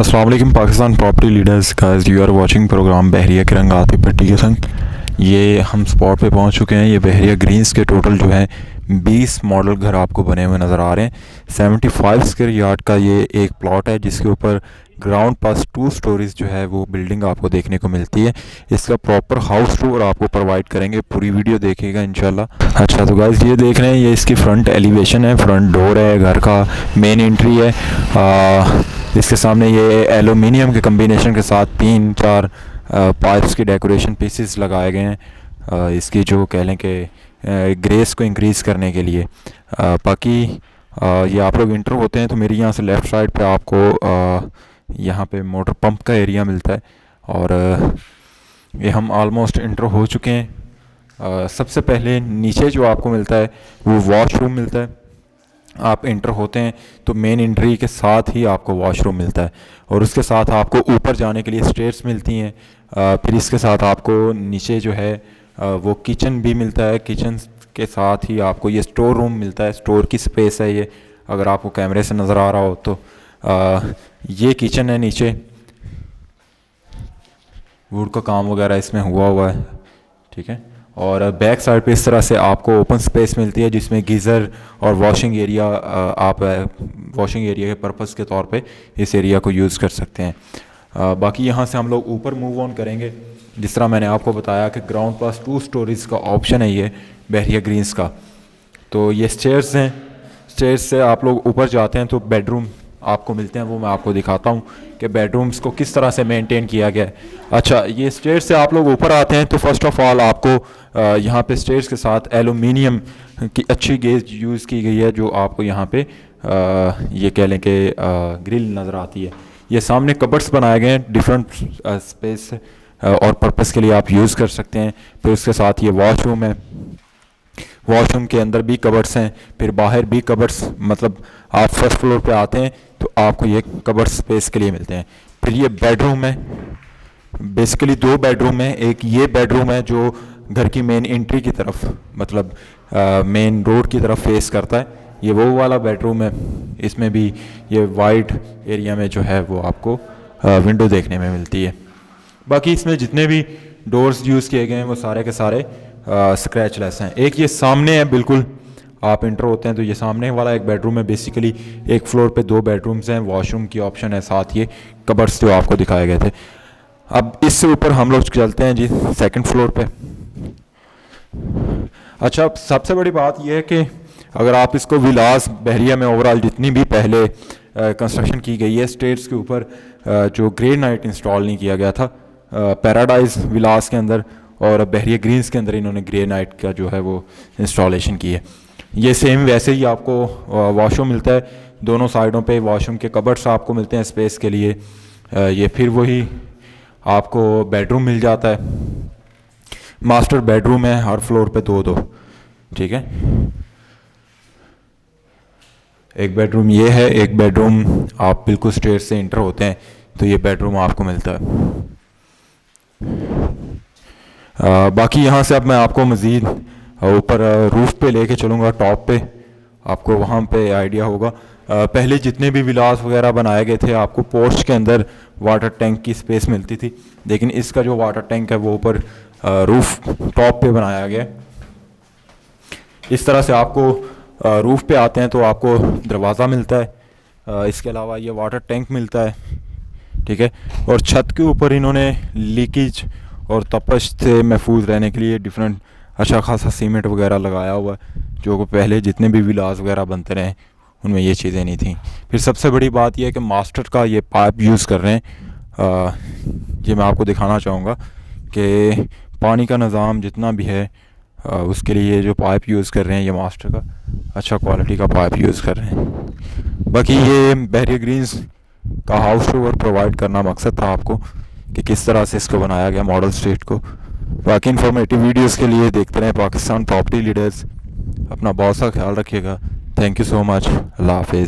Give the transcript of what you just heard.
अस्सलाम वालेकुम Pakistan property leaders guys, you are watching programme Bahria के रंग आतिफ भट्टी के संग। ये हम स्पॉट पे पहुंच चुके हैं। ये बहरिया ग्रीन्स के टोटल जो है 20 मॉडल घर आपको बने हुए नज़र आ रहे हैं। 75 स्क्वायर यार्ड का ये एक प्लॉट है जिसके ऊपर ग्राउंड प्लस 2 स्टोरीज जो है वो बिल्डिंग आपको देखने को मिलती है। इसका प्रॉपर हाउस टूर आपको प्रोवाइड करेंगे, पूरी वीडियो देखिएगा इंशाल्लाह। अच्छा तो गाइस ये देख रहे हैं, ये इसकी फ्रंट एलिवेशन है, फ्रंट डोर है, घर का मेन एंट्री है। इसके सामने ये एलुमिनियम के कम्बिनेशन के साथ 3-4 पाइप्स की डेकोरेशन पीसेस लगाए गए हैं, इसकी जो कह लें कि ग्रेस को इंक्रीज़ करने के लिए। बाकी ये आप लोग इंटर होते हैं तो मेरी यहाँ से लेफ़्ट साइड पे आपको यहाँ पे मोटर पंप का एरिया मिलता है। और ये हम ऑलमोस्ट इंटर हो चुके हैं। सबसे पहले नीचे जो आपको मिलता है वो वॉशरूम मिलता है। आप इंटर होते हैं तो मेन एंट्री के साथ ही आपको वॉशरूम मिलता है और उसके साथ आपको ऊपर जाने के लिए स्टेयर्स मिलती हैं। फिर इसके साथ आपको नीचे जो है वो किचन भी मिलता है। किचन के साथ ही आपको ये स्टोर रूम मिलता है, स्टोर की स्पेस है ये, अगर आपको कैमरे से नज़र आ रहा हो तो। ये किचन है, नीचे वुड का काम वगैरह इसमें हुआ है, ठीक है। और बैक साइड पे इस तरह से आपको ओपन स्पेस मिलती है जिसमें गीज़र और वॉशिंग एरिया, आप वॉशिंग एरिया के पर्पज़ के तौर पे इस एरिया को यूज़ कर सकते हैं। बाकी यहाँ से हम लोग ऊपर मूव ऑन करेंगे। जिस तरह मैंने आपको बताया कि ग्राउंड प्लस 2 स्टोरीज़ का ऑप्शन है ये बहरिया ग्रीन्स का। तो ये स्टेयर्स हैं, स्टेयर्स से आप लोग ऊपर जाते हैं तो बेडरूम आपको मिलते हैं, वो मैं आपको दिखाता हूँ कि बेडरूम्स को किस तरह से मेंटेन किया गया है। अच्छा, ये स्टेयर्स से आप लोग ऊपर आते हैं तो फर्स्ट ऑफ ऑल आपको यहाँ पे स्टेयर्स के साथ एलुमिनियम की अच्छी गेज यूज़ की गई है, जो आपको यहाँ पे ये कह लें कि ग्रिल नज़र आती है। ये सामने कबर्ड्स बनाए गए हैं डिफरेंट स्पेस और पर्पज़ के लिए आप यूज़ कर सकते हैं। फिर उसके साथ ये वॉशरूम है, वॉशरूम के अंदर भी कबर्ड्स हैं, फिर बाहर भी कबर्ड्स, मतलब आप फर्स्ट फ्लोर पे आते हैं तो आपको ये कबर्ड स्पेस के लिए मिलते हैं। फिर ये बेडरूम है, बेसिकली 2 बेडरूम है। एक ये बेडरूम है जो घर की मेन एंट्री की तरफ, मतलब मेन रोड की तरफ फेस करता है, ये वो वाला बेडरूम है। इसमें भी ये वाइड एरिया में जो है वो आपको विंडो देखने में मिलती है। बाकी इसमें जितने भी डोर्स यूज़ किए गए हैं वो सारे के सारे स्क्रैच लेस हैं। एक ये सामने है, बिल्कुल आप इंटर होते हैं तो ये सामने वाला एक बेडरूम है। बेसिकली एक फ्लोर पे 2 बेडरूम्स हैं, वॉशरूम की ऑप्शन है, साथ ये कबर्ड्स जो आपको दिखाए गए थे। अब इससे ऊपर हम लोग चलते हैं जी सेकंड फ्लोर पे। अच्छा, सबसे बड़ी बात यह है कि अगर आप इसको विलास बहरिया में ओवरऑल जितनी भी पहले कंस्ट्रक्शन की गई है, स्टेयर्स के ऊपर जो ग्रे नाइट इंस्टॉल नहीं किया गया था पैराडाइज विलास के अंदर और बहरिया ग्रीन्स के अंदर इन्होंने ग्रे नाइट का जो है वो इंस्टॉलेशन की है। ये सेम वैसे ही आपको वॉशरूम मिलता है, दोनों साइडों पे वॉशरूम के कबर्ड्स आपको मिलते हैं स्पेस के लिए। ये फिर वही आपको बेडरूम मिल जाता है, मास्टर बेडरूम है, हर फ्लोर पे 2-2, ठीक है। एक बेडरूम ये है, एक बेडरूम आप बिल्कुल स्टेयर से इंटर होते हैं तो ये बेडरूम आपको मिलता है। बाकी यहाँ से अब मैं आपको मज़ीद ऊपर रूफ़ पे लेके चलूँगा, टॉप पे, आपको वहाँ पे आइडिया होगा। पहले जितने भी विलास वगैरह बनाए गए थे आपको पोर्च के अंदर वाटर टैंक की स्पेस मिलती थी, लेकिन इसका जो वाटर टैंक है वो ऊपर रूफ़ टॉप पे बनाया गया। इस तरह से आपको रूफ़ पे आते हैं तो आपको दरवाज़ा मिलता है, इसके अलावा ये वाटर टैंक मिलता है, ठीक है। और छत के ऊपर इन्होंने लीकेज और तपश से महफूज रहने के लिए डिफरेंट अच्छा खासा सीमेंट वगैरह लगाया हुआ है, जो पहले जितने भी विलास वगैरह बनते रहे उनमें ये चीज़ें नहीं थी। फिर सबसे बड़ी बात यह है कि मास्टर का ये पाइप यूज़ कर रहे हैं। ये मैं आपको दिखाना चाहूँगा कि पानी का निज़ाम जितना भी है उसके लिए जो पाइप यूज़ कर रहे हैं ये मास्टर का अच्छा क्वालिटी का पाइप यूज़ कर रहे हैं। बाकी ये बहरिया ग्रीन्स का हाउस टूर प्रोवाइड करना मकसद था आपको कि किस तरह से इसको बनाया गया मॉडल स्ट्रीट को। बाकी इन्फॉर्मेटिव वीडियोस के लिए देखते रहें पाकिस्तान प्रॉपर्टी लीडर्स। अपना बहुत सा ख्याल रखिएगा। Thank you so much. अल्लाह हाफिज़।